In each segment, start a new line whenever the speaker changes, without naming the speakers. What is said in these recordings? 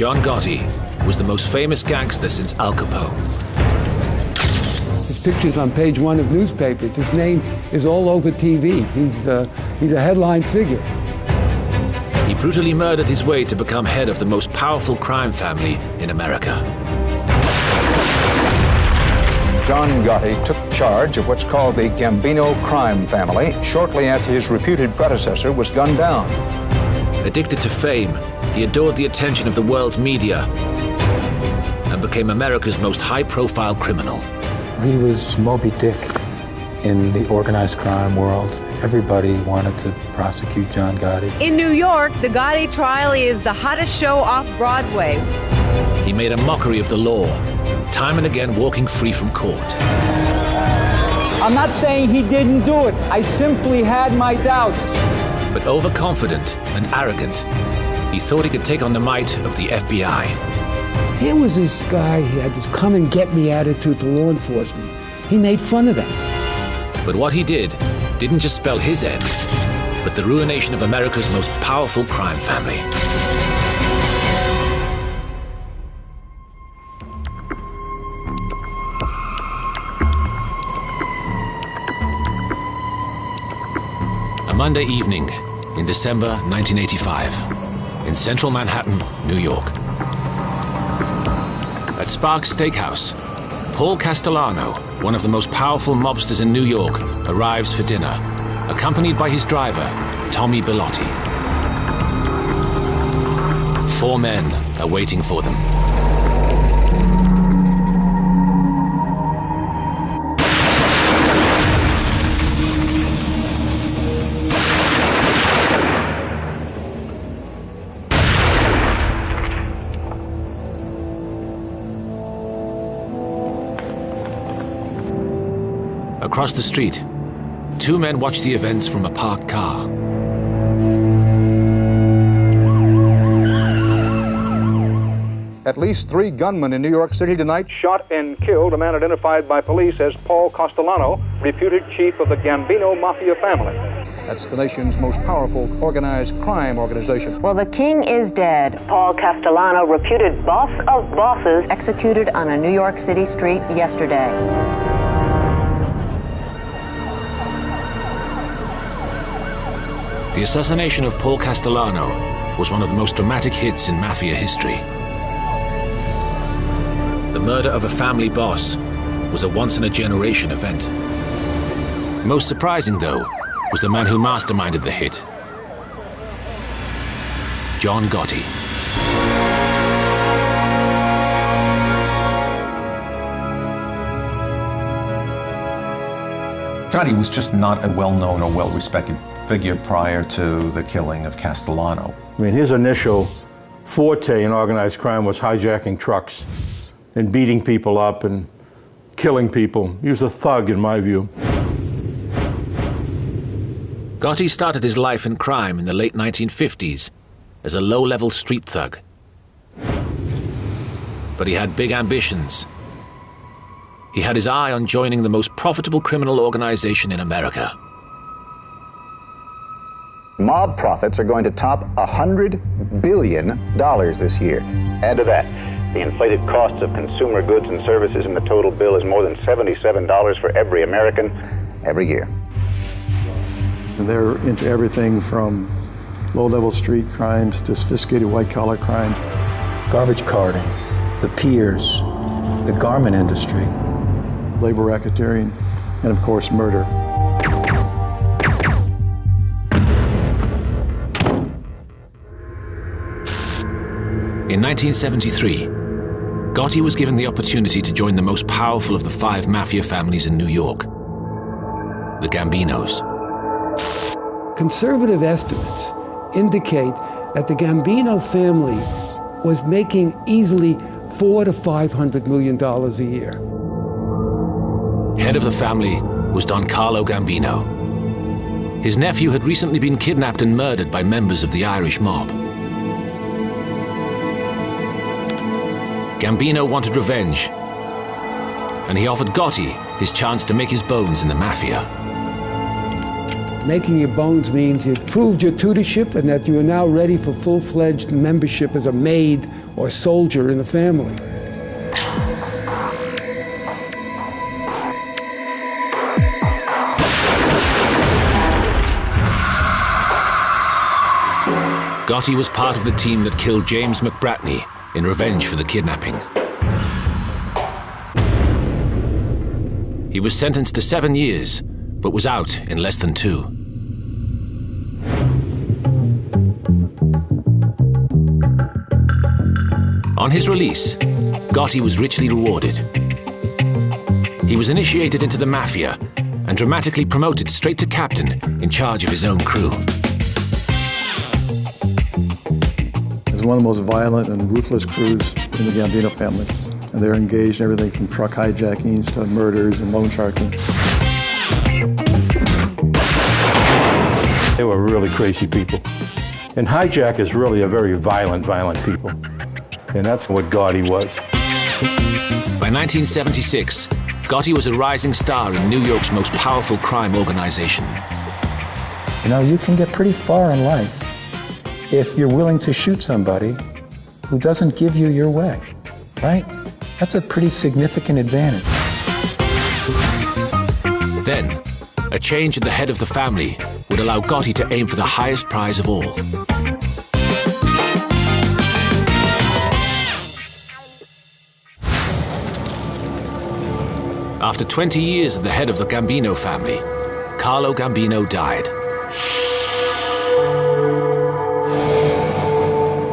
John Gotti was the most famous gangster since Al Capone.
His picture's on page 1 of newspapers. His name is all over TV. He's a headline figure.
He brutally murdered his way to become head of the most powerful crime family in America.
John Gotti took charge of what's called the Gambino crime family shortly after his reputed predecessor was gunned down.
Addicted to fame, he adored the attention of the world's media and became America's most high-profile criminal.
He was Moby Dick in the organized crime world. Everybody wanted to prosecute John Gotti.
In New York, the Gotti trial is the hottest show off Broadway.
He made a mockery of the law, time and again walking free from court.
I'm not saying he didn't do it. I simply had my doubts.
But overconfident and arrogant, he thought he could take on the might of the FBI.
Here was this guy, he had this come and get me attitude to law enforcement. He made fun of that.
But what he did didn't just spell his end, but the ruination of America's most powerful crime family. A Monday evening in December 1985, in central Manhattan, New York. At Sparks Steakhouse, Paul Castellano, one of the most powerful mobsters in New York, arrives for dinner, accompanied by his driver, Tommy Bellotti. 4 men are waiting for them. Across the street, 2 men watch the events from a parked car.
At least 3 gunmen in New York City tonight shot and killed a man identified by police as Paul Castellano, reputed chief of the Gambino mafia family. That's the nation's most powerful organized crime organization.
Well, the king is dead. Paul Castellano, reputed boss of bosses, executed on a New York City street yesterday.
The assassination of Paul Castellano was one of the most dramatic hits in mafia history. The murder of a family boss was a once-in-a-generation event. Most surprising, though, was the man who masterminded the hit, John Gotti.
Gotti was just not a well-known or well-respected figure prior to the killing of Castellano.
I mean, his initial forte in organized crime was hijacking trucks and beating people up and killing people. He was a thug, in my view.
Gotti started his life in crime in the late 1950s as a low-level street thug. But he had big ambitions. He had his eye on joining the most profitable criminal organization in America.
Mob profits are going to top $100 billion this year.
Add to that the inflated costs of consumer goods and services, and the total bill is more than $77 for every American.
Every year.
They're into everything from low-level street crimes to sophisticated white-collar crime.
Garbage carting, the piers, the garment industry.
Labor racketeering, and of course, murder.
In 1973, Gotti was given the opportunity to join the most powerful of the 5 mafia families in New York, the Gambinos.
Conservative estimates indicate that the Gambino family was making easily $400 to $500 million a year.
Head of the family was Don Carlo Gambino. His nephew had recently been kidnapped and murdered by members of the Irish mob. Gambino wanted revenge, and he offered Gotti his chance to make his bones in the mafia.
Making your bones means you proved your tutorship and that you are now ready for full-fledged membership as a maid or soldier in the family.
Gotti was part of the team that killed James McBratney in revenge for the kidnapping. He was sentenced to 7 years, but was out in less than 2. On his release, Gotti was richly rewarded. He was initiated into the mafia and dramatically promoted straight to captain in charge of his own crew.
It's one of the most violent and ruthless crews in the Gambino family. And they're engaged in everything from truck hijackings to murders and loan sharking.
They were really crazy people. And hijackers really are very violent people. And that's what Gotti was.
By 1976, Gotti was a rising star in New York's most powerful crime organization.
You know, you can get pretty far in life if you're willing to shoot somebody who doesn't give you your way, right? That's a pretty significant advantage.
Then, a change at the head of the family would allow Gotti to aim for the highest prize of all. After 20 years at the head of the Gambino family, Carlo Gambino died.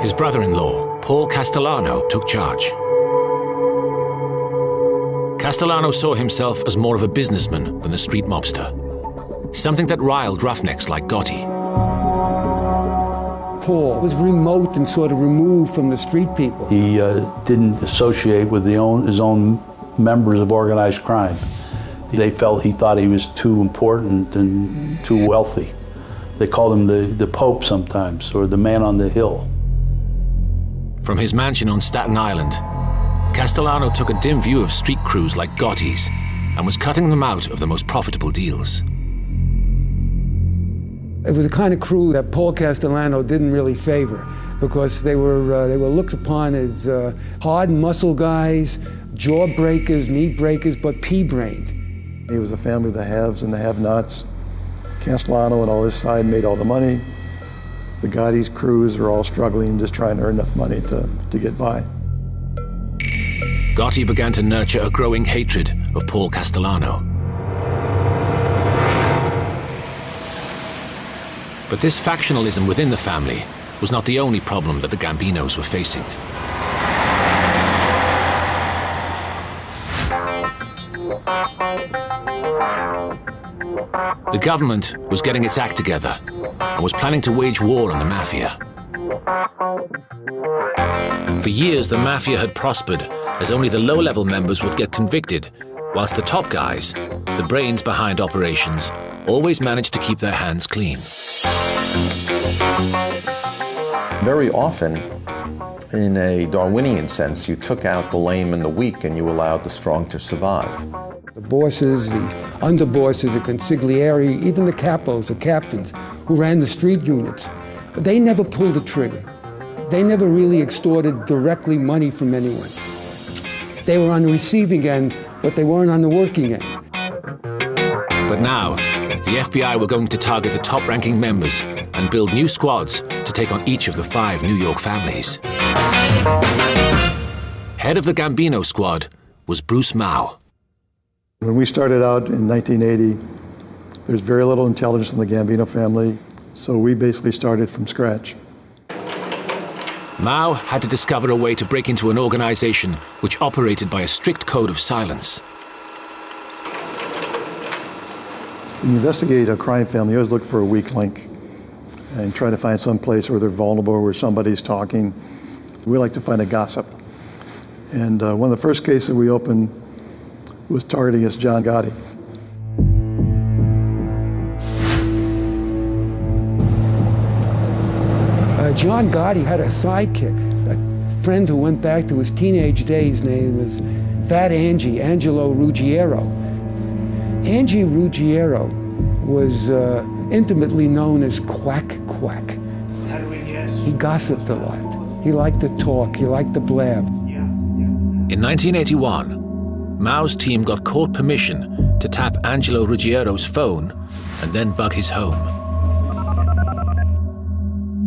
His brother-in-law, Paul Castellano, took charge. Castellano saw himself as more of a businessman than a street mobster, something that riled roughnecks like Gotti.
Paul was remote and sort of removed from the street people.
He didn't associate with his own members of organized crime. They felt he thought he was too important and too wealthy. They called him the Pope sometimes, or the man on the hill.
From his mansion on Staten Island, Castellano took a dim view of street crews like Gotti's and was cutting them out of the most profitable deals.
It was the kind of crew that Paul Castellano didn't really favor because they were looked upon as hard muscle guys, jaw breakers, knee breakers, but pea-brained.
He was a family of the haves and the have-nots. Castellano and all his side made all the money. The Gotti's crews are all struggling, just trying to earn enough money to get by.
Gotti began to nurture a growing hatred of Paul Castellano. But this factionalism within the family was not the only problem that the Gambinos were facing. The government was getting its act together and was planning to wage war on the mafia. For years, the mafia had prospered as only the low-level members would get convicted, whilst the top guys, the brains behind operations, always managed to keep their hands clean.
Very often, in a Darwinian sense, you took out the lame and the weak and you allowed the strong to survive.
The bosses, the underbosses, the consiglieri, even the capos, the captains, who ran the street units, they never pulled the trigger. They never really extorted directly money from anyone. They were on the receiving end, but they weren't on the working end.
But now, the FBI were going to target the top-ranking members and build new squads to take on each of the 5 New York families. Head of the Gambino squad was Bruce Mao.
When we started out in 1980, there's very little intelligence in the Gambino family, so we basically started from scratch.
Mao had to discover a way to break into an organization which operated by a strict code of silence.
When you investigate a crime family, you always look for a weak link and try to find some place where they're vulnerable, where somebody's talking. We like to find a gossip. And one of the first cases we opened was targeting against John Gotti.
John Gotti had a sidekick, a friend who went back to his teenage days. His name was Fat Angie, Angelo Ruggiero. Angie Ruggiero was intimately known as Quack Quack.
How do we guess?
He gossiped a lot. He liked to talk. He liked to blab.
In 1981, Mao's team got court permission to tap Angelo Ruggiero's phone and then bug his home.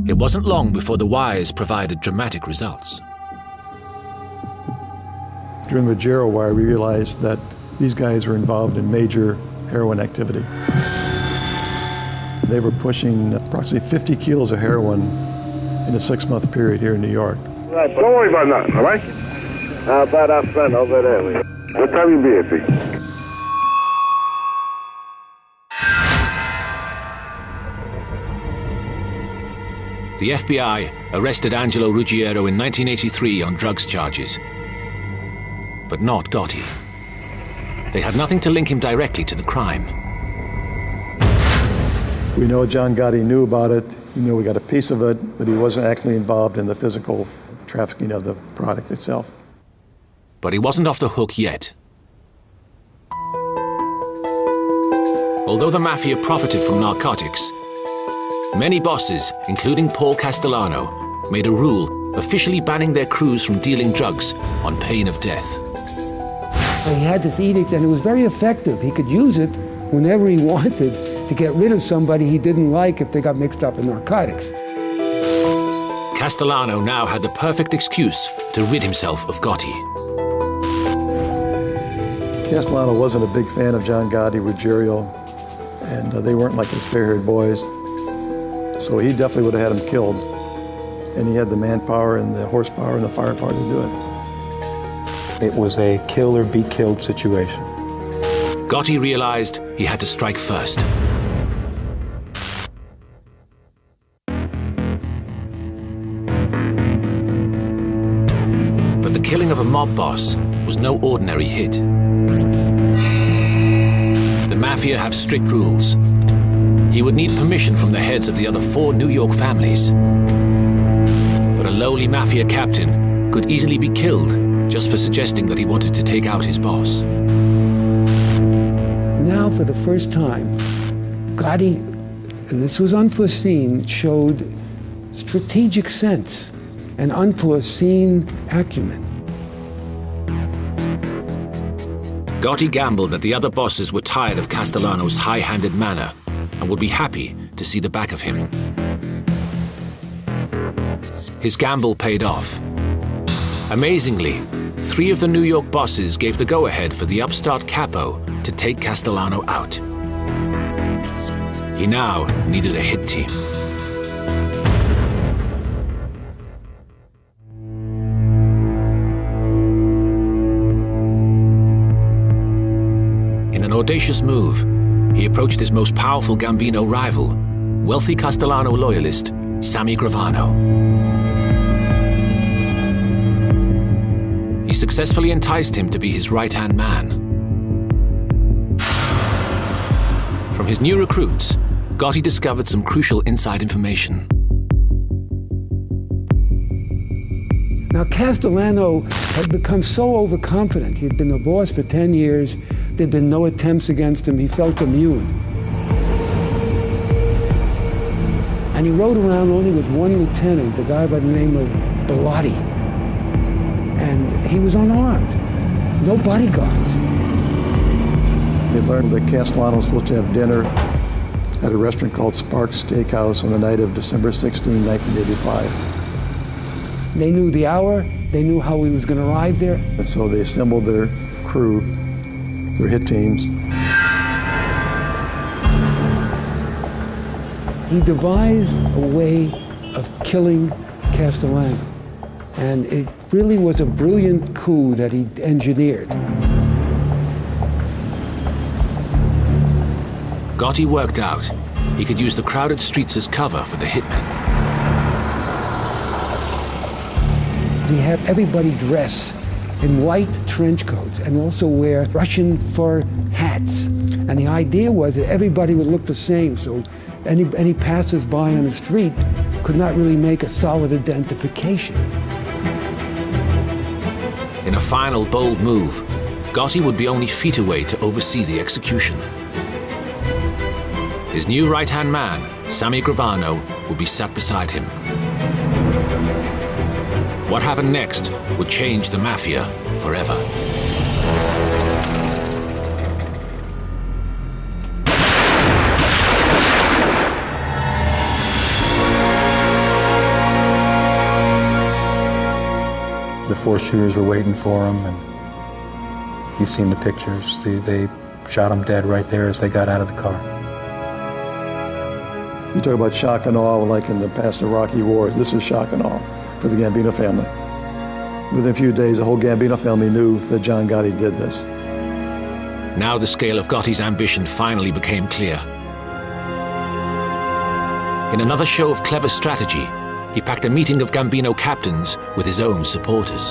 It wasn't long before the wires provided dramatic results.
During the Ruggiero wire, we realized that these guys were involved in major heroin activity. They were pushing approximately 50 kilos of heroin in a 6-month period here in New York.
Right, don't worry about nothing, all right? How about our friend over there? What time you be at, Pete?
The FBI arrested Angelo Ruggiero in 1983 on drugs charges, but not Gotti. They had nothing to link him directly to the crime.
We know John Gotti knew about it. We know we got a piece of it, but he wasn't actually involved in the physical trafficking of the product itself.
But he wasn't off the hook yet. Although the mafia profited from narcotics, many bosses, including Paul Castellano, made a rule officially banning their crews from dealing drugs on pain of death.
He had this edict, and it was very effective. He could use it whenever he wanted to get rid of somebody he didn't like if they got mixed up in narcotics.
Castellano now had the perfect excuse to rid himself of Gotti.
Castellano wasn't a big fan of John Gotti, Ruggiero, and they weren't like his fair-haired boys. So he definitely would have had him killed. And he had the manpower and the horsepower and the firepower to do it.
It was a kill or be killed situation.
Gotti realized he had to strike first. But the killing of a mob boss was no ordinary hit. The mafia have strict rules. He would need permission from the heads of the other 4 New York families. But a lowly mafia captain could easily be killed just for suggesting that he wanted to take out his boss.
Now, for the first time, Gotti, and this was unforeseen, showed strategic sense and unforeseen acumen.
Gotti gambled that the other bosses were tired of Castellano's high-handed manner and would be happy to see the back of him. His gamble paid off. Amazingly, 3 of the New York bosses gave the go-ahead for the upstart capo to take Castellano out. He now needed a hit team. In an audacious move, he approached his most powerful Gambino rival, wealthy Castellano loyalist, Sammy Gravano. He successfully enticed him to be his right-hand man. From his new recruits, Gotti discovered some crucial inside information.
Now, Castellano had become so overconfident. He had been a boss for 10 years. There'd been no attempts against him. He felt immune. And he rode around only with one lieutenant, a guy by the name of Gotti. And he was unarmed. No bodyguards.
They learned that Castellano was supposed to have dinner at a restaurant called Sparks Steakhouse on the night of December 16, 1985.
They knew the hour, they knew how he was going to arrive there.
And so they assembled their crew, their hit teams.
He devised a way of killing Castellano. And it really was a brilliant coup that he engineered.
Gotti worked out he could use the crowded streets as cover for the hitmen.
He had everybody dress in white trench coats and also wear Russian fur hats. And the idea was that everybody would look the same, so any passers-by on the street could not really make a solid identification.
In a final bold move, Gotti would be only feet away to oversee the execution. his new right-hand man, Sammy Gravano, would be sat beside him. What happened next would change the mafia forever.
The 4 shooters were waiting for him, and you've seen the pictures. They shot him dead right there as they got out of the car.
You talk about shock and awe like in the past Iraqi wars. This was shock and awe for the Gambino family. Within a few days, the whole Gambino family knew that John Gotti did this.
Now the scale of Gotti's ambition finally became clear. In another show of clever strategy, he packed a meeting of Gambino captains with his own supporters.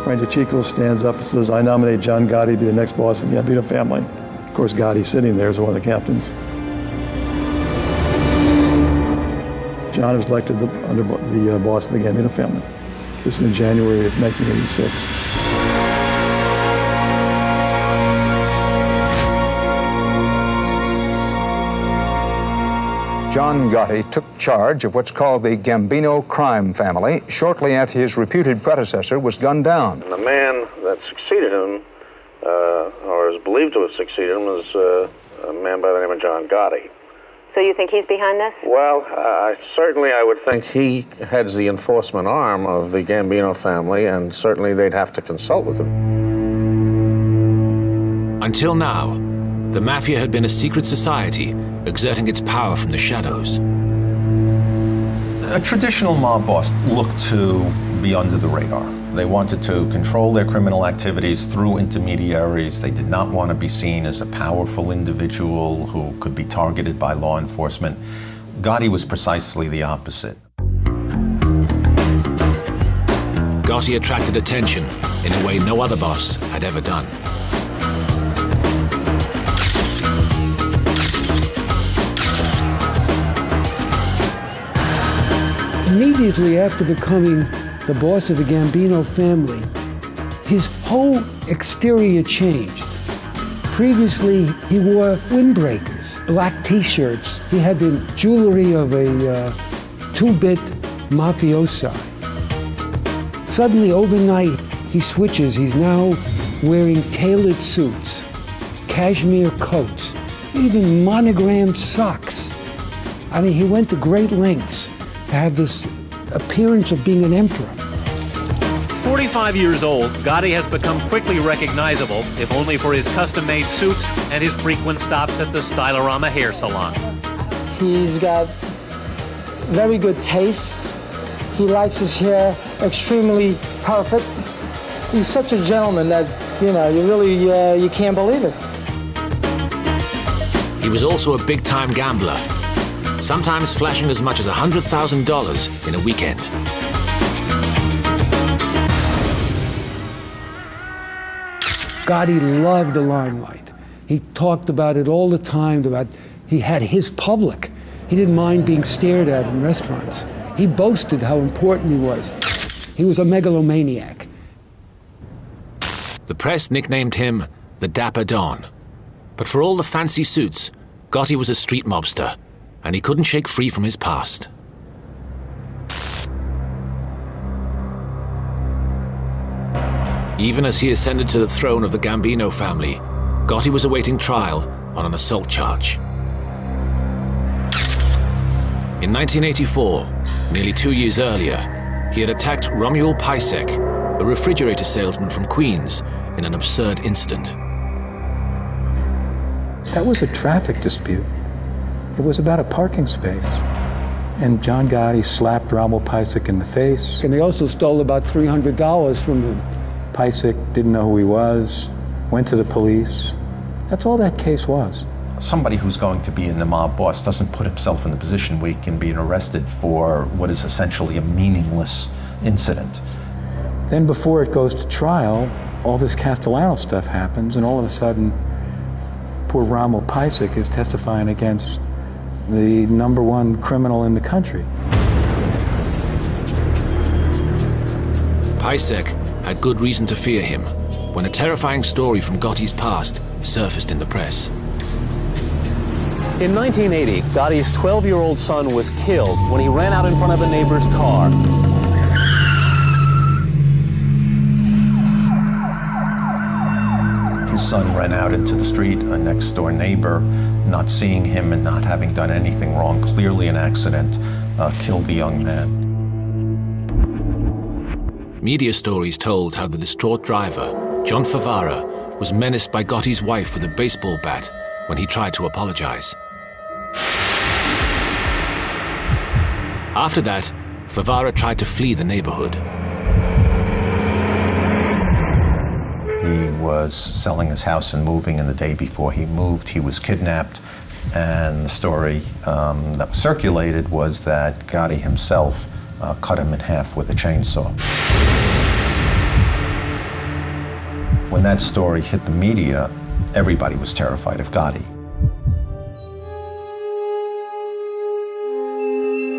Frank DeCicco stands up and says, "I nominate John Gotti to be the next boss of the Gambino family." Of course, Gotti sitting there as one of the captains. John was elected the boss of the Gambino family. This is in January of 1986.
John Gotti took charge of what's called the Gambino crime family shortly after his reputed predecessor was gunned down.
And the man that succeeded him, or is believed to have succeeded him, is a man by the name of John Gotti.
So you think he's behind this?
Well, certainly I would think he heads the enforcement arm of the Gambino family, and certainly they'd have to consult with him.
Until now, the mafia had been a secret society, exerting its power from the shadows.
A traditional mob boss looked to be under the radar. They wanted to control their criminal activities through intermediaries. They did not want to be seen as a powerful individual who could be targeted by law enforcement. Gotti was precisely the opposite.
Gotti attracted attention in a way no other boss had ever done.
Immediately after becoming the boss of the Gambino family, his whole exterior changed. Previously, he wore windbreakers, black T-shirts. He had the jewelry of a two-bit mafioso. Suddenly, overnight, he switches. He's now wearing tailored suits, cashmere coats, even monogrammed socks. I mean, he went to great lengths to have this appearance of being an emperor.
45 years old, Gotti has become quickly recognizable, if only for his custom-made suits and his frequent stops at the Stylorama hair salon.
He's got very good taste. He likes his hair extremely perfect. He's such a gentleman that, you know, you can't believe it.
He was also a big-time gambler, sometimes flashing as much as $100,000 in a weekend.
Gotti loved the limelight. He talked about it all the time, he had his public. He didn't mind being stared at in restaurants. He boasted how important he was. He was a megalomaniac.
The press nicknamed him the Dapper Don. But for all the fancy suits, Gotti was a street mobster, and he couldn't shake free from his past. Even as he ascended to the throne of the Gambino family, Gotti was awaiting trial on an assault charge. In 1984, nearly 2 years earlier, he had attacked Romuald Pajsek, a refrigerator salesman from Queens, in an absurd incident.
That was a traffic dispute. It was about a parking space. And John Gotti slapped Romuald Pajsek in the face.
And they also stole about $300 from him.
Pajsek didn't know who he was, went to the police. That's all that case was.
Somebody who's going to be in the mob boss doesn't put himself in the position where he can be arrested for what is essentially a meaningless incident.
Then before it goes to trial, all this Castellano stuff happens, and all of a sudden, poor Romuald Pajsek is testifying against the #1 criminal in the country.
Pajsek had good reason to fear him when a terrifying story from Gotti's past surfaced in the press.
In 1980, Gotti's 12-year-old son was killed when he ran out in front of a neighbor's car.
His son ran out into the street, a next-door neighbor, not seeing him and not having done anything wrong, clearly an accident, killed the young man.
Media stories told how the distraught driver, John Favara, was menaced by Gotti's wife with a baseball bat when he tried to apologize. After that, Favara tried to flee the neighborhood.
He was selling his house and moving, and the day before he moved, he was kidnapped. And the story that was circulated was that Gotti himself cut him in half with a chainsaw. When that story hit the media, everybody was terrified of Gotti.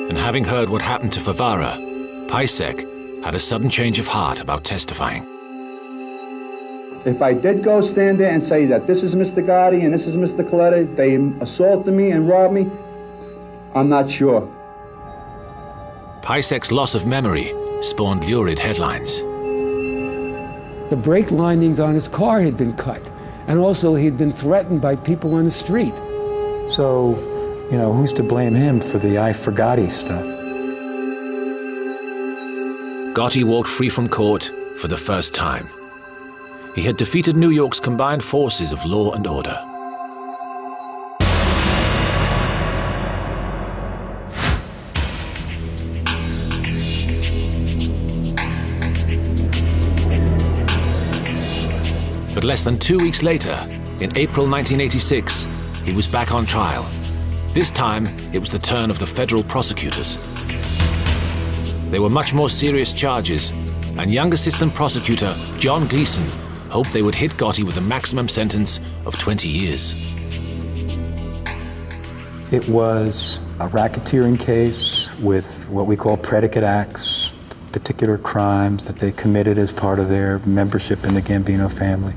And having heard what happened to Favara, Pajsek had a sudden change of heart about testifying.
If I did go stand there and say that this is Mr. Gotti and this is Mr. Coletta, they assaulted me and robbed me, I'm not sure.
Pajsek's loss of memory spawned lurid headlines.
The brake linings on his car had been cut, and also he'd been threatened by people on the street.
So, you know, who's to blame him for the I forgot Gotti stuff?
Gotti walked free from court for the first time. He had defeated New York's combined forces of law and order. But less than 2 weeks later, in April 1986, he was back on trial. This time, it was the turn of the federal prosecutors. They were much more serious charges, and young assistant prosecutor John Gleason hoped they would hit Gotti with a maximum sentence of 20 years.
It was a racketeering case with what we call predicate acts, particular crimes that they committed as part of their membership in the Gambino family.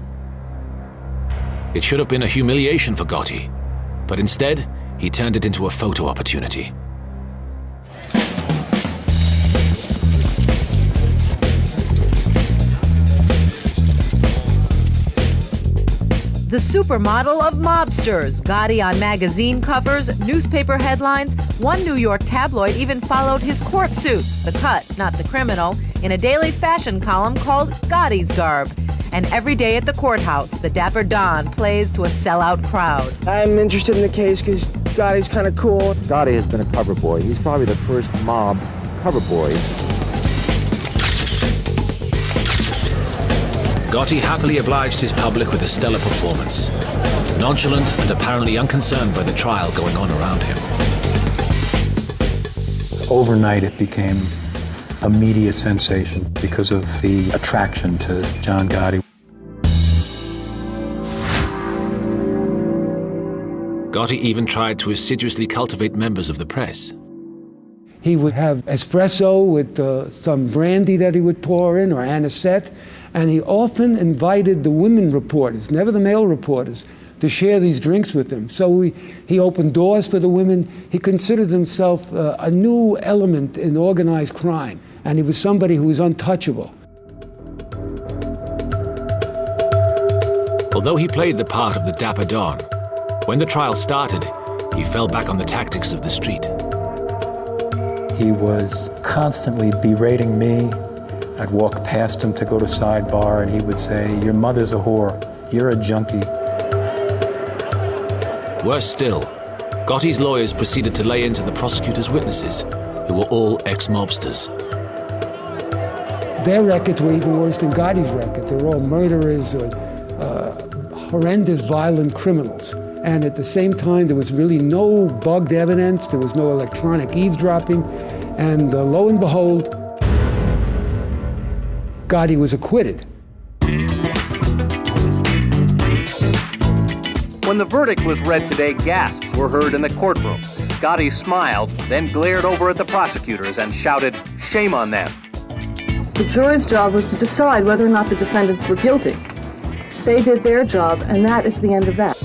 It should have been a humiliation for Gotti, but instead, he turned it into a photo opportunity.
The supermodel of mobsters, Gotti on magazine covers, newspaper headlines. One New York tabloid even followed his court suit, the cut, not the criminal, in a daily fashion column called Gotti's Garb. And every day at the courthouse, the Dapper Don plays to a sellout crowd.
I'm interested in the case because Gotti's kind of cool.
Gotti has been a cover boy. He's probably the first mob cover boy.
Gotti happily obliged his public with a stellar performance, nonchalant and apparently unconcerned by the trial going on around him.
Overnight, it became a media sensation because of the attraction to John Gotti.
Gotti even tried to assiduously cultivate members of the press.
He would have espresso with some brandy that he would pour in, or anisette, and he often invited the women reporters, never the male reporters, to share these drinks with him. So he opened doors for the women. He considered himself a new element in organized crime, and he was somebody who was untouchable.
Although he played the part of the Dapper Don, when the trial started, he fell back on the tactics of the street.
He was constantly berating me. I'd walk past him to go to sidebar, and he would say, "Your mother's a whore. You're a junkie."
Worse still, Gotti's lawyers proceeded to lay into the prosecutor's witnesses, who were all ex-mobsters.
Their records were even worse than Gotti's record. They were all murderers or horrendous, violent criminals. And at the same time, there was really no bugged evidence. There was no electronic eavesdropping. And lo and behold, Gotti was acquitted.
When the verdict was read today, gasps were heard in the courtroom. Gotti smiled, then glared over at the prosecutors and shouted, "Shame on them."
The jury's job was to decide whether or not the defendants were guilty. They did their job, and that is the end of that.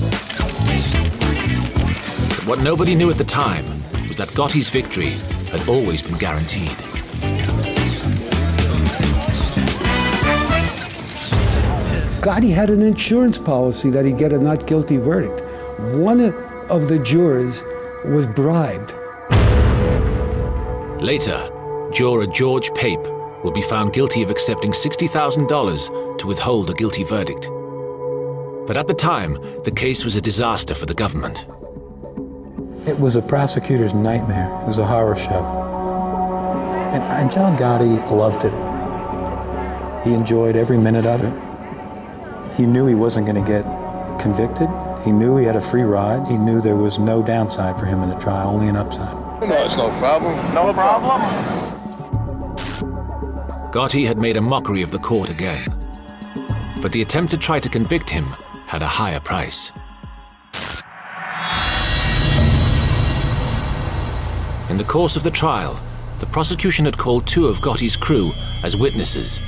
But What nobody knew at the time was that Gotti's victory had always been guaranteed.
Gotti had an insurance policy that he'd get a not guilty verdict. One of the jurors was bribed.
Later, juror George Pape will be found guilty of accepting $60,000 to withhold a guilty verdict. But at the time, the case was a disaster for the government.
It was a prosecutor's nightmare. It was a horror show. And John Gotti loved it. He enjoyed every minute of it. He knew he wasn't going to get convicted. He knew he had a free ride. He knew there was no downside for him in the trial, only an upside.
No, it's no problem. No problem.
Gotti had made a mockery of the court again. But the attempt to try to convict him had a higher price. In the course of the trial, the prosecution had called 2 of Gotti's crew as witnesses,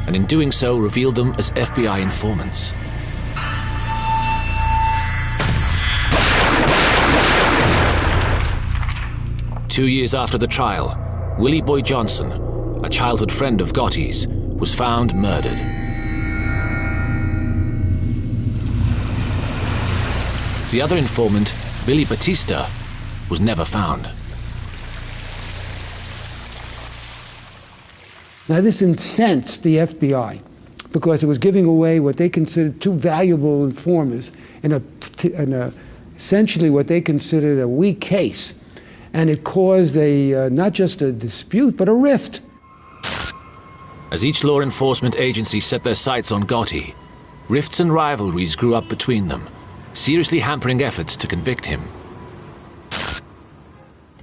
and in doing so revealed them as FBI informants. Two years after the trial, Willie Boy Johnson, a childhood friend of Gotti's, was found murdered. The other informant, Billy Batista, was never found.
Now this incensed the FBI because it was giving away what they considered 2 valuable informers in essentially what they considered a weak case. And it caused not just a dispute, but a rift.
As each law enforcement agency set their sights on Gotti, rifts and rivalries grew up between them, seriously hampering efforts to convict him.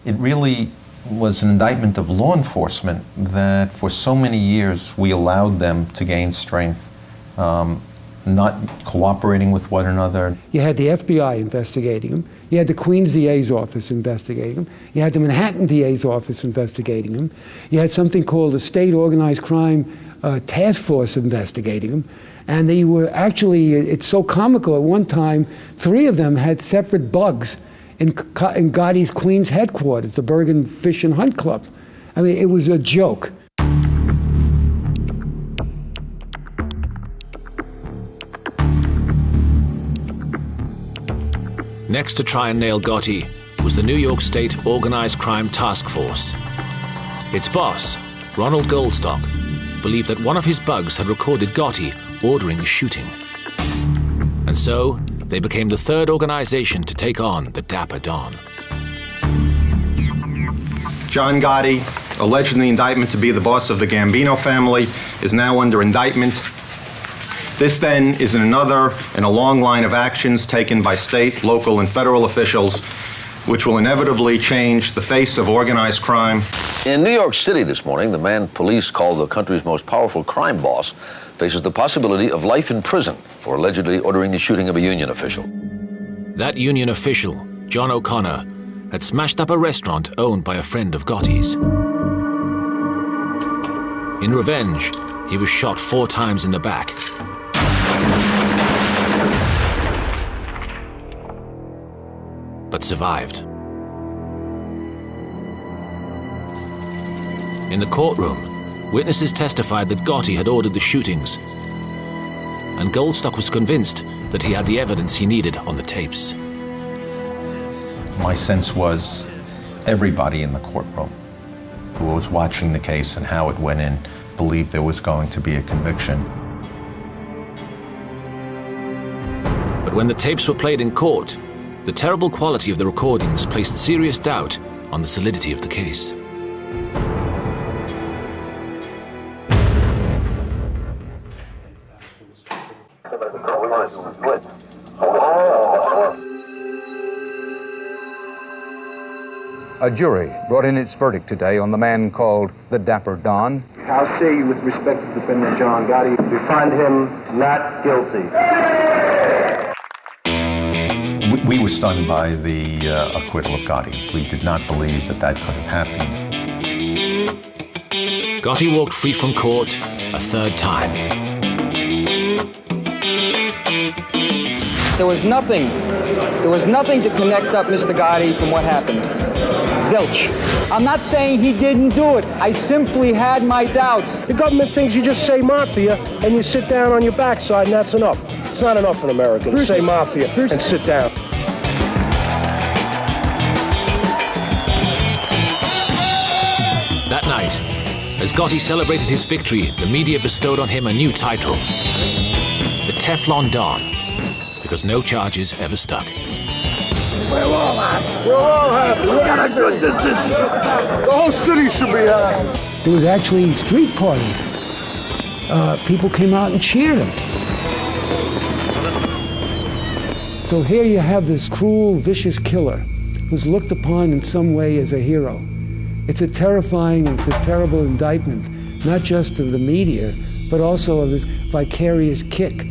It really was an indictment of law enforcement that for so many years we allowed them to gain strength, not cooperating with one another.
You had the FBI investigating him. You had the Queens DA's office investigating him. You had the Manhattan DA's office investigating him. You had something called the State Organized Crime Task Force investigating him. And they were actually, it's so comical, at one time, 3 of them had separate bugs in Gotti's Queens headquarters, the Bergen Fish and Hunt Club. I mean, it was a joke.
Next to try and nail Gotti was the New York State Organized Crime Task Force. Its boss, Ronald Goldstock, believed that one of his bugs had recorded Gotti ordering a shooting. And so, they became the 3rd organization to take on the Dapper Don.
John Gotti, alleged in the indictment to be the boss of the Gambino family, is now under indictment. This then is another in a long line of actions taken by state, local, and federal officials, which will inevitably change the face of organized crime.
In New York City this morning, the man police call the country's most powerful crime boss faces the possibility of life in prison for allegedly ordering the shooting of a union official.
That union official, John O'Connor, had smashed up a restaurant owned by a friend of Gotti's. In revenge, he was shot 4 times in the back. But survived. In the courtroom, witnesses testified that Gotti had ordered the shootings, and Goldstock was convinced that he had the evidence he needed on the tapes.
My sense was everybody in the courtroom who was watching the case and how it went in believed there was going to be a conviction.
But when the tapes were played in court, the terrible quality of the recordings placed serious doubt on the solidity of the case.
A jury brought in its verdict today on the man called the Dapper Don.
How say you with respect to defendant John Gotti? We find him not guilty.
We were stunned by the acquittal of Gotti. We did not believe that that could have happened.
Gotti walked free from court a 3rd time.
There was nothing to connect up Mr. Gotti from what happened. Zilch. I'm not saying he didn't do it. I simply had my doubts.
The government thinks you just say mafia and you sit down on your backside and that's enough. It's not enough in America to say mafia and sit down.
That night, as Gotti celebrated his victory, the media bestowed on him a new title, the Teflon Don, because no charges ever stuck.
We're all happy. We're all happy. We got a good decision. The whole city should be happy.
There was actually street parties. People came out and cheered him. So here you have this cruel, vicious killer who's looked upon in some way as a hero. It's a terrifying and it's a terrible indictment, not just of the media, but also of this vicarious kick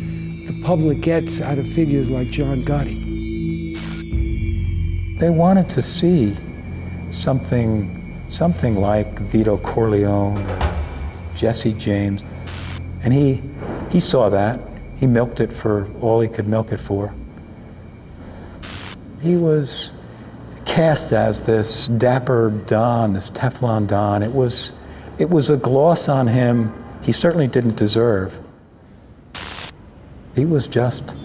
the public gets out of figures like John Gotti.
They wanted to see something like Vito Corleone, Jesse James, and he saw that. He milked it for all he could milk it for. He was cast as this dapper Don, this Teflon Don. It was a gloss on him he certainly didn't deserve. He was just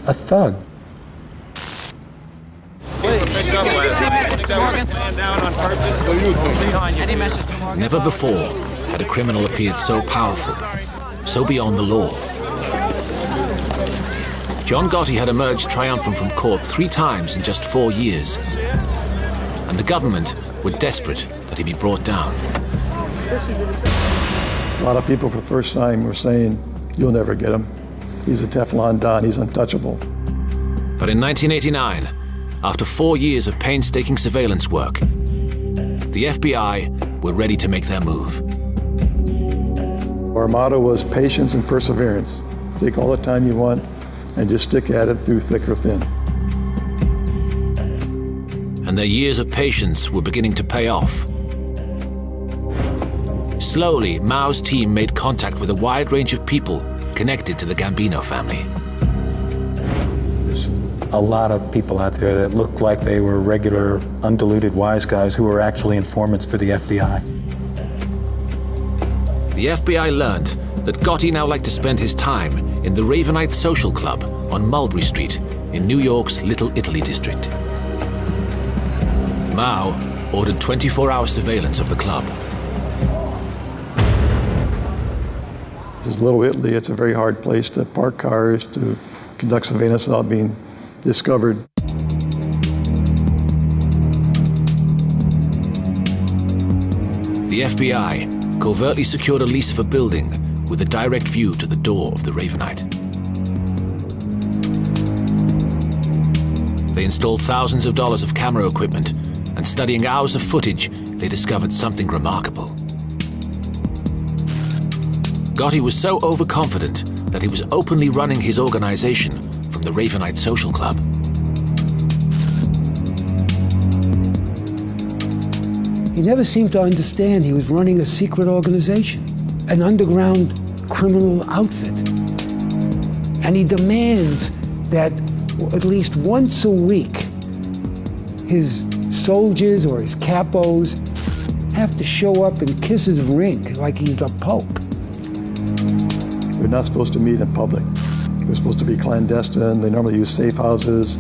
a thug.
Never before had a criminal appeared so powerful, so beyond the law. John Gotti had emerged triumphant from court 3 times in just 4 years, and the government were desperate that he be brought down.
A lot of people for the first time were saying, "You'll never get him. He's a Teflon Don, he's untouchable."
But in 1989, after 4 years of painstaking surveillance work, the FBI were ready to make their move.
Our motto was patience and perseverance. Take all the time you want and just stick at it through thick or thin.
And their years of patience were beginning to pay off. Slowly, Mao's team made contact with a wide range of people connected to the Gambino family.
There's a lot of people out there that looked like they were regular, undiluted wise guys who were actually informants for the FBI.
The FBI learned that Gotti now liked to spend his time in the Ravenite Social Club on Mulberry Street in New York's Little Italy district. Mao ordered 24-hour surveillance of the club.
This is Little Italy. It's a very hard place to park cars, to conduct surveillance without being discovered.
The FBI covertly secured a lease of a building with a direct view to the door of the Ravenite. They installed thousands of dollars of camera equipment, and studying hours of footage, they discovered something remarkable. Gotti was so overconfident that he was openly running his organization from the Ravenite Social Club.
He never seemed to understand he was running a secret organization, an underground criminal outfit. And he demands that at least once a week, his soldiers or his capos have to show up and kiss his ring like he's the Pope.
They're not supposed to meet in public. They're supposed to be clandestine. They normally use safe houses.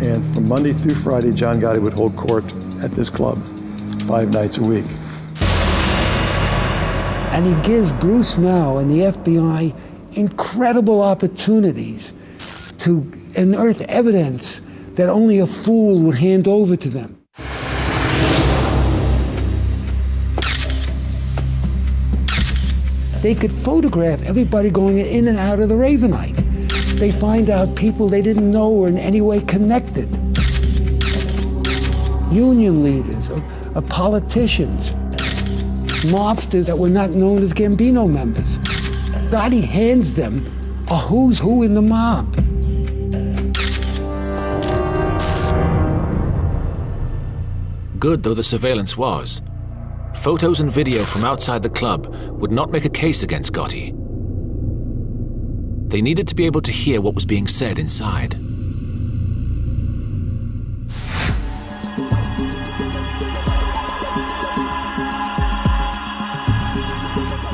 And from Monday through Friday, John Gotti would hold court at this club 5 nights a week.
And he gives Bruce Mao and the FBI incredible opportunities to unearth evidence that only a fool would hand over to them. They could photograph everybody going in and out of the Ravenite. They find out people they didn't know were in any way connected. Union leaders, politicians, mobsters that were not known as Gambino members. Gotti hands them a who's who in the mob.
Good though the surveillance was, photos and video from outside the club would not make a case against Gotti. They needed to be able to hear what was being said inside.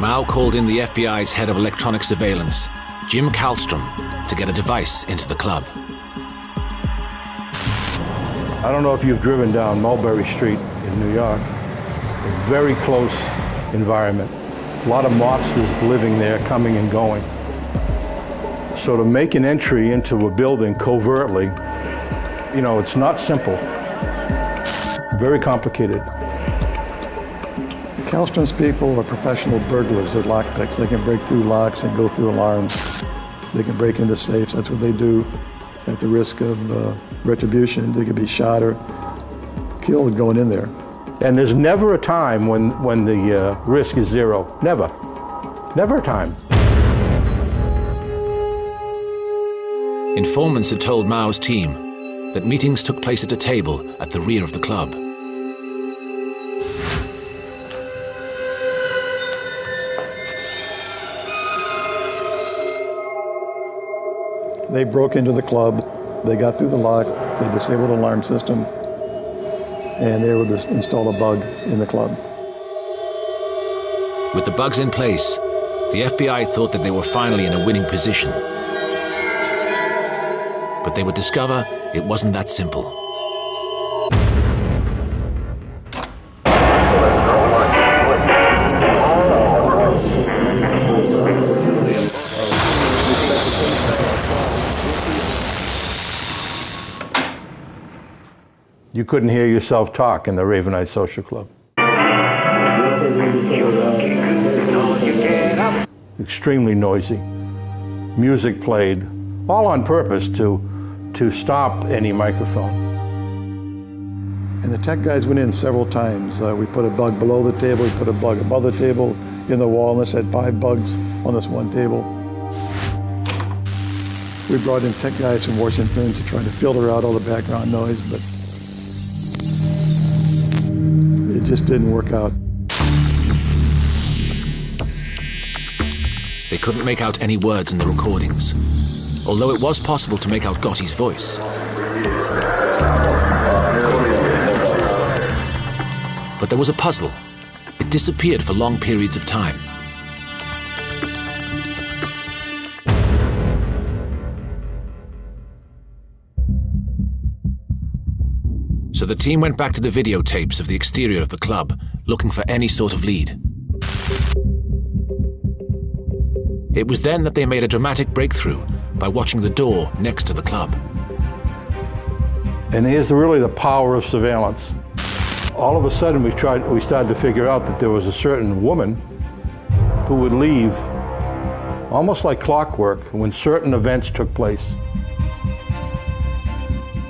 Mao called in the FBI's head of electronic surveillance, Jim Kallstrom, to get a device into the club.
I don't know if you've driven down Mulberry Street in New York. A very close environment. A lot of mobsters living there, coming and going. So to make an entry into a building covertly, you know, it's not simple. Very complicated.
Kallstrom's people are professional burglars. They're lockpicks. They can break through locks and go through alarms. They can break into safes. That's what they do. At the risk of retribution, they could be shot or killed going in there.
And there's never a time when the risk is zero. Never. Never a time.
Informants had told Mao's team that meetings took place at a table at the rear of the club.
They broke into the club, they got through the lock, they disabled the alarm system, and they were to install a bug in the club.
With the bugs in place, the FBI thought that they were finally in a winning position. But they would discover it wasn't that simple.
You couldn't hear yourself talk in the Ravenite Social Club. Extremely noisy. Music played, all on purpose to stop any microphone.
And the tech guys went in several times. We put a bug below the table, we put a bug above the table, in the wall, and this had 5 bugs on this one table. We brought in tech guys from Washington to try to filter out all the background noise, but it just didn't work out.
They couldn't make out any words in the recordings, although it was possible to make out Gotti's voice. But there was a puzzle. It disappeared for long periods of time. So the team went back to the videotapes of the exterior of the club, looking for any sort of lead. It was then that they made a dramatic breakthrough by watching the door next to the club.
And here's really the power of surveillance. All of a sudden we started to figure out that there was a certain woman who would leave almost like clockwork when certain events took place.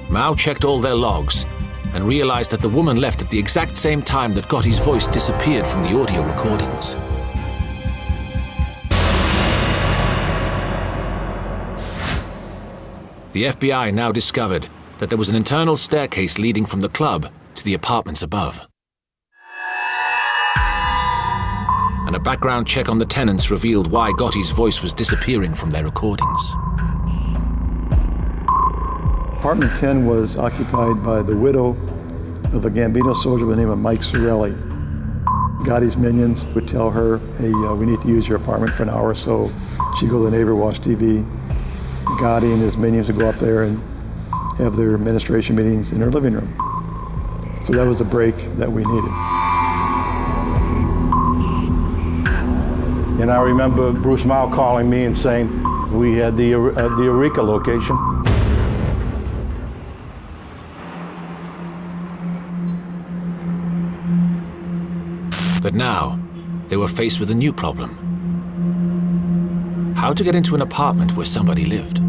Mao checked all their logs and realized that the woman left at the exact same time that Gotti's voice disappeared from the audio recordings. The FBI now discovered that there was an internal staircase leading from the club to the apartments above. And a background check on the tenants revealed why Gotti's voice was disappearing from their recordings.
Apartment 10 was occupied by the widow of a Gambino soldier by the name of Mike Sorelli. Gotti's minions would tell her, hey, we need to use your apartment for an hour or so. She'd go to the neighbor, watch TV. Gotti and his minions would go up there and have their administration meetings in her living room. So that was the break that we needed.
And I remember Bruce Mao calling me and saying we had the Eureka location.
But now, they were faced with a new problem. How to get into an apartment where somebody lived.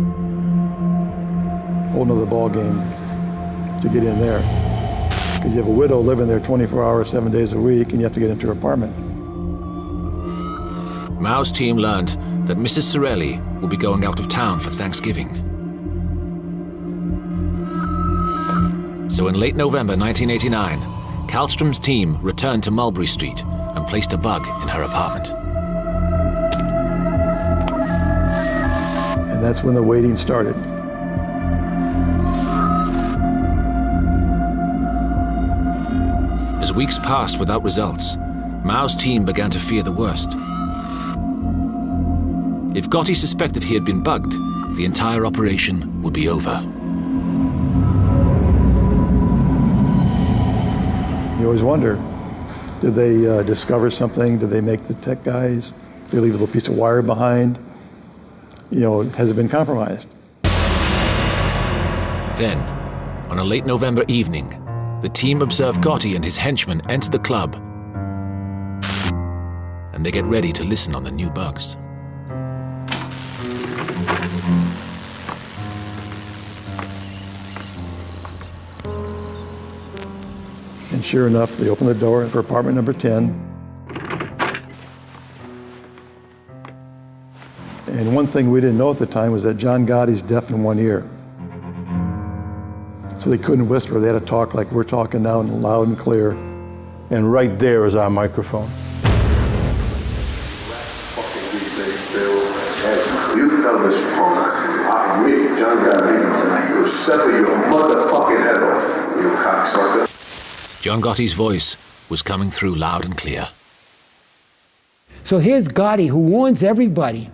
Whole nother ball game to get in there. Because you have a widow living there 24 hours, 7 days a week, and you have to get into her apartment.
Mao's team learned that Mrs. Sorelli will be going out of town for Thanksgiving. So in late November 1989, Kallstrom's team returned to Mulberry Street and placed a bug in her apartment.
And that's when the waiting started.
As weeks passed without results, Mao's team began to fear the worst. If Gotti suspected he had been bugged, the entire operation would be over.
You always wonder, did they discover something? Did they make the tech guys? Did they leave a little piece of wire behind? You know, has it been compromised?
Then, on a late November evening, the team observe Gotti and his henchmen enter the club, and they get ready to listen on the new bugs.
And sure enough, they open the door for apartment number 10. And one thing we didn't know at the time was that John Gotti's deaf in one ear. So they couldn't whisper, they had to talk like we're talking now, loud and clear.
And right there is our microphone.
You tell this punk, me, John Gotti, you sever your motherfucking head off, you cocksucker.
John Gotti's voice was coming through loud and clear.
So here's Gotti, who warns everybody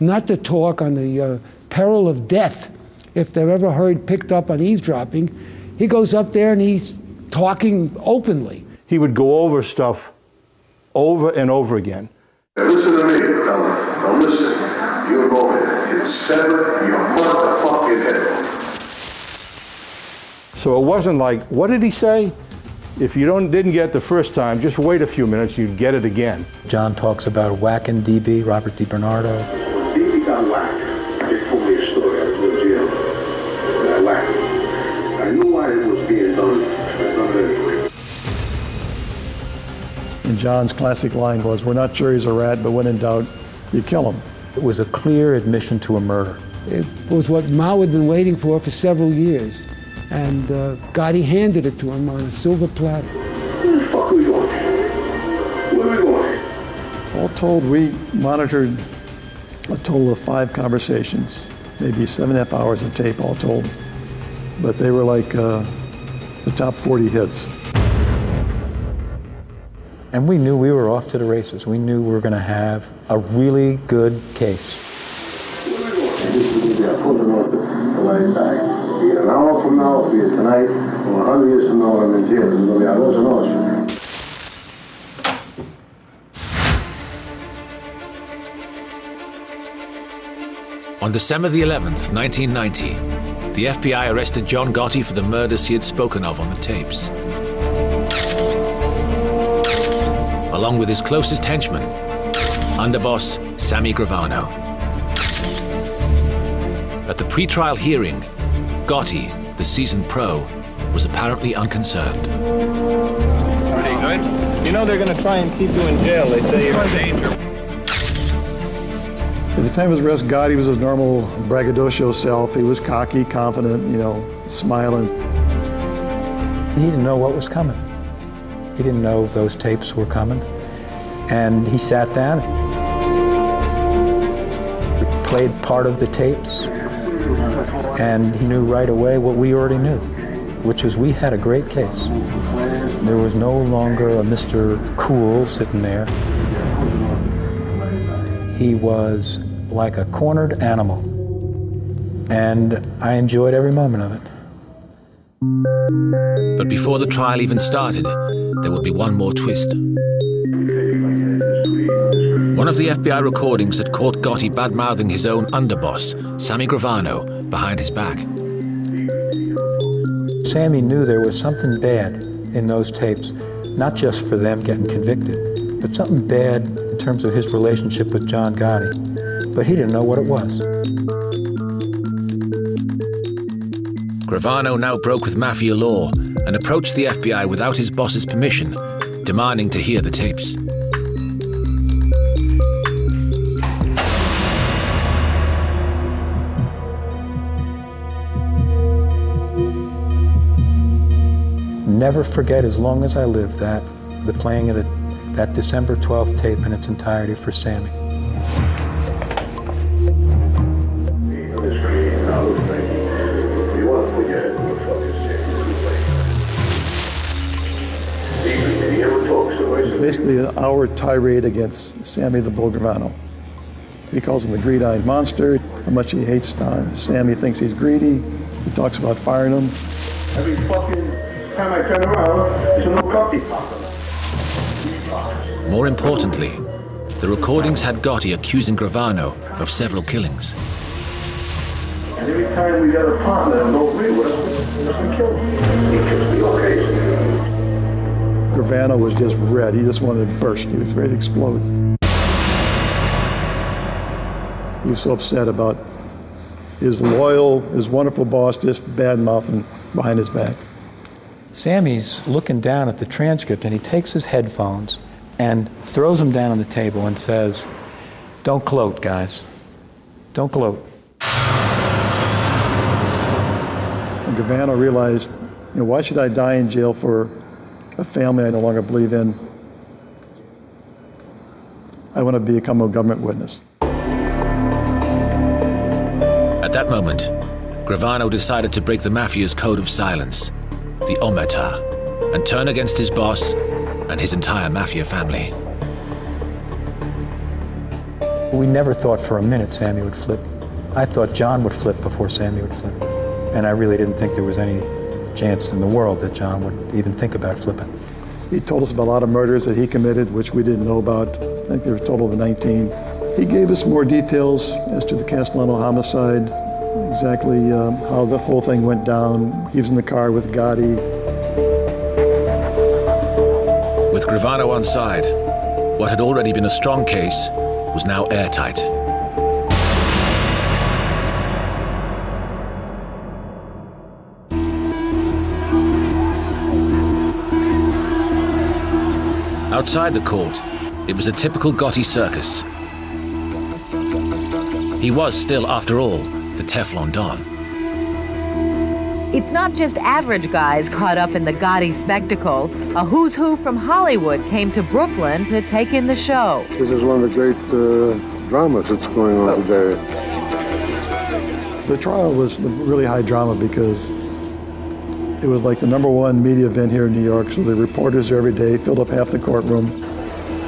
not to talk on the peril of death if they're ever picked up on eavesdropping. He goes up there and he's talking openly.
He would go over stuff over and over again.
Now listen to me, fella. Now listen. You're going to sever your motherfucking head off.
So it wasn't like, what did he say? If you didn't get it the first time, just wait a few minutes, you'd get it again.
John talks about whacking DB, Robert DiBernardo.
When DB got whacked, they told me a story. I was in jail. And I whacked him. I knew why it was being done. I done it anyway.
And John's classic line was, we're not sure he's a rat, but when in doubt, you kill him.
It was a clear admission to a murder.
It was what Mao had been waiting for several years. And Gotti handed it to him on a silver platter.
Where the fuck are we going? Where are we going?
All told, we monitored a total of 5 conversations, maybe 7.5 hours of tape all told. But they were like the top 40 hits.
And we knew we were off to the races. We knew we were going to have a really good case.
Where are we going? Back. Be it an hour from now, be it tonight, or 100 years from now, I'm in jail. It's going to be a dozen horses.
On December the 11th, 1990, the FBI arrested John Gotti for the murders he had spoken of on the tapes. Along with his closest henchman, underboss Sammy Gravano. At the pre-trial hearing, Gotti, the seasoned pro, was apparently unconcerned.
Pretty good. You know they're going to try and keep you in jail. They say you're in danger.
At the time of his arrest, Gotti was his normal braggadocio self. He was cocky, confident, you know, smiling.
He didn't know what was coming. He didn't know those tapes were coming. And he sat down, played part of the tapes, and he knew right away what we already knew, which was we had a great case. There was no longer a Mr. Cool sitting there. He was like a cornered animal, and I enjoyed every moment of it.
But before the trial even started, there would be one more twist. One of the FBI recordings had caught Gotti bad-mouthing his own underboss, Sammy Gravano, behind his back.
Sammy knew there was something bad in those tapes, not just for them getting convicted, but something bad in terms of his relationship with John Gotti. But he didn't know what it was.
Gravano now broke with mafia law and approached the FBI without his boss's permission, demanding to hear the tapes.
Never forget, as long as I live, the playing of that December 12th tape in its entirety for Sammy.
It was basically an hour tirade against Sammy the Bull Gravano. He calls him the greed-eyed monster, how much he hates Sammy, thinks he's greedy. He talks about firing him.
Every fucking time I turn around, there's a new Gotti popping.
More importantly, the recordings had Gotti accusing Gravano of several killings.
And every time we got a partner and don't agree with us, we kill him. He kills me, okay?
Gravano was just red. He just wanted to burst. He was ready to explode. He was so upset about his loyal, his wonderful boss just bad-mouthing behind his back.
Sammy's looking down at the transcript, and he takes his headphones and throws them down on the table and says, "Don't gloat, guys. Don't gloat."
And Gravano realized, why should I die in jail for a family I no longer believe in? I want to become a government witness.
At that moment, Gravano decided to break the mafia's code of silence, the omerta, and turn against his boss and his entire mafia family.
We never thought for a minute Sammy would flip. I thought John would flip before Sammy would flip. And I really didn't think there was any chance in the world that John would even think about flipping.
He told us about a lot of murders that he committed, which we didn't know about. I think there were a total of 19. He gave us more details as to the Castellano homicide, exactly how the whole thing went down. He was in the car with Gotti.
With Gravano on side, what had already been a strong case was now airtight. Outside the court, it was a typical Gotti circus. He was still, after all, the Teflon Don.
It's not just average guys caught up in the Gotti spectacle. A who's who from Hollywood came to Brooklyn to take in the show.
This is one of the great dramas that's going on today.
The trial was really high drama because it was like the #1 media event here in New York, so the reporters every day filled up half the courtroom.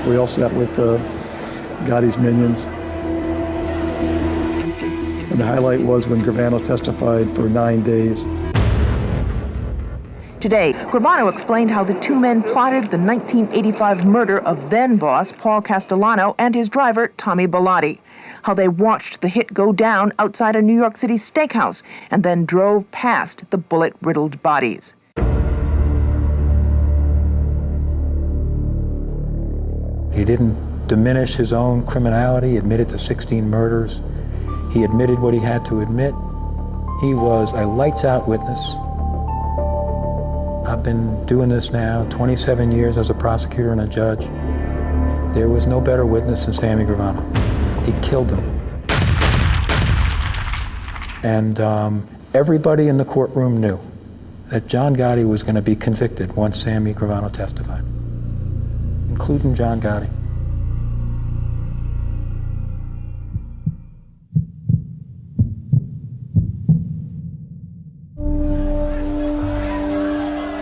We all sat with Gotti's minions. And the highlight was when Gravano testified for 9 days.
Today, Gravano explained how the two men plotted the 1985 murder of then-boss Paul Castellano and his driver, Tommy Bellotti. How they watched the hit go down outside a New York City steakhouse and then drove past the bullet-riddled bodies.
He didn't diminish his own criminality, admitted to 16 murders. He admitted what he had to admit. He was a lights-out witness. I've been doing this now 27 years as a prosecutor and a judge. There was no better witness than Sammy Gravano. He killed them. And everybody in the courtroom knew that John Gotti was going to be convicted once Sammy Gravano testified, including John Gotti.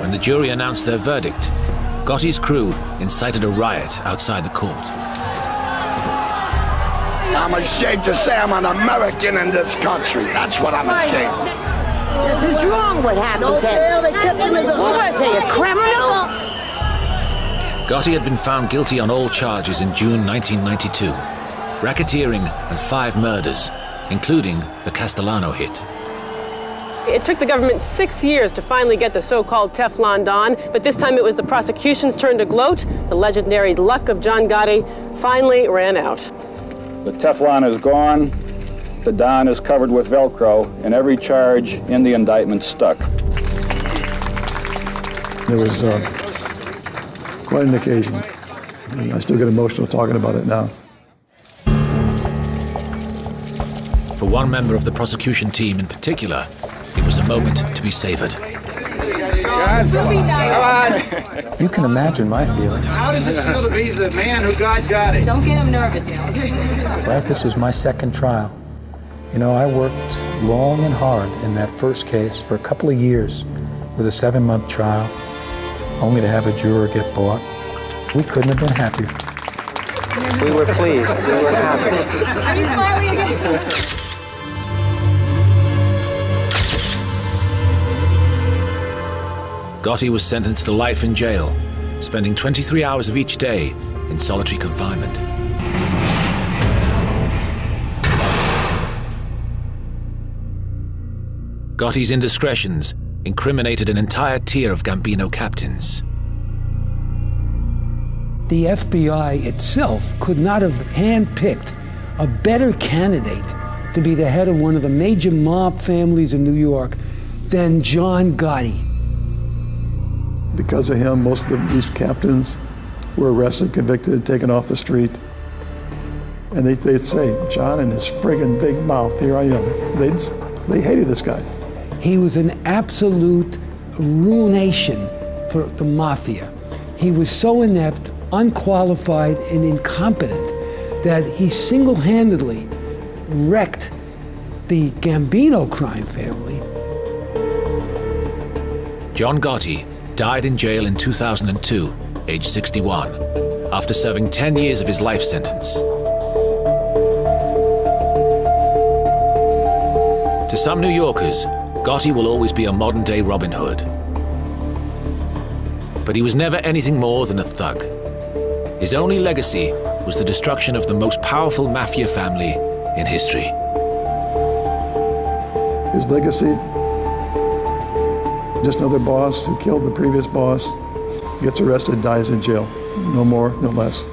When the jury announced their verdict, Gotti's crew incited a riot outside the court.
I'm ashamed to say I'm an American in this country. That's what I'm ashamed of.
This is wrong what happened to him. What was he, a criminal?
Gotti had been found guilty on all charges in June 1992. Racketeering and 5 murders, including the Castellano hit.
It took the government 6 years to finally get the so-called Teflon Don, but this time it was the prosecution's turn to gloat. The legendary luck of John Gotti finally ran out.
The Teflon is gone, the Don is covered with Velcro, and every charge in the indictment stuck.
It was quite an occasion. And I still get emotional talking about it now.
For one member of the prosecution team in particular, it was a moment to be savored.
You can imagine my feelings.
How does it feel to be the man who got Gotti?
Don't get him nervous now.
Right, this was my second trial. You know, I worked long and hard in that first case for a couple of years with a 7-month trial, only to have a juror get bought. We couldn't have been happier.
We were pleased. We were happy.
Are you smiling again?
Gotti was sentenced to life in jail, spending 23 hours of each day in solitary confinement. Gotti's indiscretions incriminated an entire tier of Gambino captains.
The FBI itself could not have handpicked a better candidate to be the head of one of the major mob families in New York than John Gotti.
Because of him, most of these captains were arrested, convicted, taken off the street. And they'd say, John and his friggin' big mouth, here I am. They hated this guy.
He was an absolute ruination for the mafia. He was so inept, unqualified, and incompetent that he single-handedly wrecked the Gambino crime family.
John Gotti died in jail in 2002, age 61, after serving 10 years of his life sentence. To some New Yorkers, Gotti will always be a modern-day Robin Hood. But he was never anything more than a thug. His only legacy was the destruction of the most powerful mafia family in history.
His legacy, just another boss who killed the previous boss, gets arrested, dies in jail. No more, no less.